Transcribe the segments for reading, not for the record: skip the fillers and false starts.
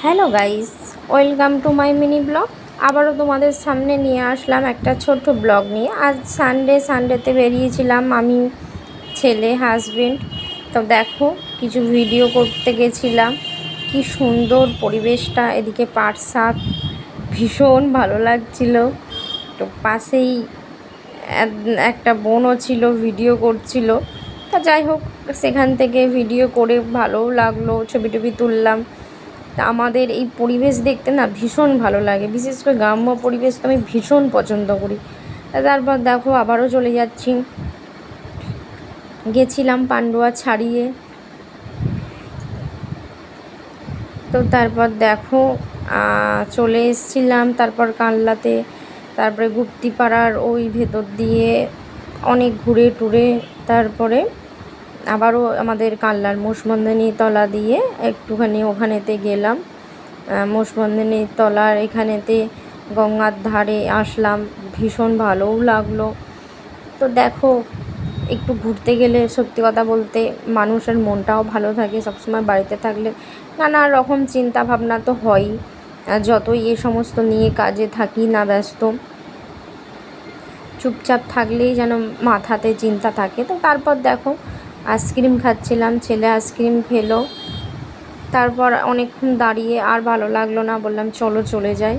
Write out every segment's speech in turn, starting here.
Hello guys, welcome to my mini blog. আবারও তোমাদের সামনে নিয়ে আসলাম একটা ছোট্ট ব্লগ নিয়ে। আজ সানডেতে বেরিয়েছিলাম আমি, ছেলে, হাজবেন্ড। তো দেখো, কিছু ভিডিও করতে গেছিলাম। কি সুন্দর পরিবেশটা, এদিকে পাট শাক, ভীষণ ভালো লাগছিল। তো পাশেই একটা বোনও ছিল, ভিডিও করছিল। তা যাই হোক, সেখান থেকে ভিডিও করে ভালোও লাগলো, ছবি টবি তুললাম। তা আমাদের এই পরিবেশ দেখতে না ভীষণ ভালো লাগে, বিশেষ করে গ্রাম্য পরিবেশ তো আমি ভীষণ পছন্দ করি। তারপর দেখো আবারও চলে যাচ্ছি, গেছিলাম পান্ডুয়া ছাড়িয়ে। তো তারপর দেখো চলে এসেছিলাম তারপর কানলাতে, তারপরে গুপ্তিপাড়ার ওই ভেতর দিয়ে অনেক ঘুরে টুরে তারপরে আবারও আমাদের কানলার মোষবন্ধানী তলা দিয়ে একটুখানি ওখানেতে গেলাম। মোষবন্ধানী তলার এখানেতে গঙ্গার ধারে আসলাম, ভীষণ ভালোও লাগলো। তো দেখো, একটু ঘুরতে গেলে সত্যি কথা বলতে মানুষের মনটাও ভালো থাকে। সবসময় বাড়িতে থাকলে নানা রকম চিন্তা ভাবনা তো হয়ই, যতই এ সমস্ত নিয়ে কাজে থাকি না ব্যস্ত, চুপচাপ থাকলেই যেন মাথাতে চিন্তা থাকে। তো তারপর দেখো আইসক্রিম খাচ্ছিলাম, ছেলে আইসক্রিম খেলো। তারপর অনেকক্ষণ দাঁড়িয়ে আর ভালো লাগলো না, বললাম চলো চলে যাই।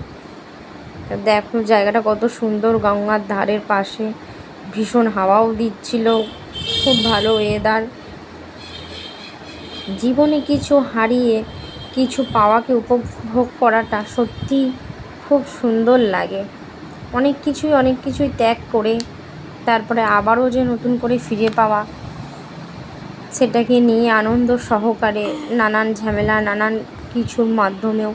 দেখো জায়গাটা কত সুন্দর, গঙ্গার ধারের পাশে, ভীষণ হাওয়াও দিচ্ছিল, খুব ভালো ওয়েদার। জীবনে কিছু হারিয়ে কিছু পাওয়াকে উপভোগ করাটা সত্যি খুব সুন্দর লাগে। অনেক কিছুই ত্যাগ করে তারপরে আবারও যে নতুন করে ফিরে পাওয়া, সেটাকে নিয়ে আনন্দ সহকারে নানান ঝামেলা নানান কিছুর মাধ্যমেও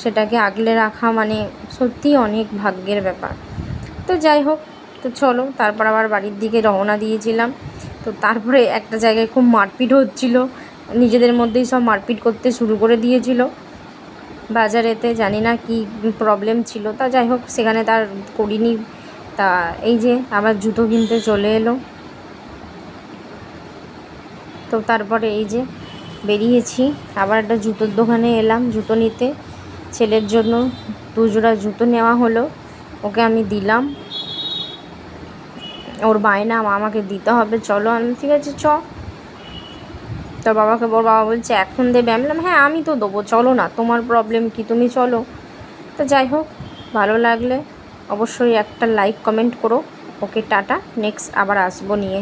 সেটাকে আগলে রাখা মানে সত্যিই অনেক ভাগ্যের ব্যাপার। তো যাই হোক, তো চলো তারপর আবার বাড়ির দিকে রওনা দিয়েছিলাম। তো তারপরে একটা জায়গায় খুব মারপিট হচ্ছিল, নিজেদের মধ্যেই সব মারপিট করতে শুরু করে দিয়েছিল বাজারেতে, জানি না কি প্রবলেম ছিল। তা যাই হোক, সেখানে তার করিনি। তা এই যে আবার জুতো কিনতে চলে এলো। তো তারপরে এই যে বেরিয়েছি, আবার একটা জুতোর দোকানে এলাম জুতো নিতে। ছেলের জন্য 2 জোড়া জুতো নেওয়া হলো, ওকে আমি দিলাম। ওর বায়না আমাকে দিতে হবে, চলো। আমি ঠিক আছে চ। তোর বাবাকে, ওর বাবা বলছে এখন দেবে। আমি বললাম হ্যাঁ আমি তো দেবো, চলো না, তোমার প্রবলেম কি, তুমি চলো। তো যাই হোক, ভালো লাগলে অবশ্যই একটা লাইক কমেন্ট করো। ওকে টাটা, নেক্সট আবার আসবো নিয়ে।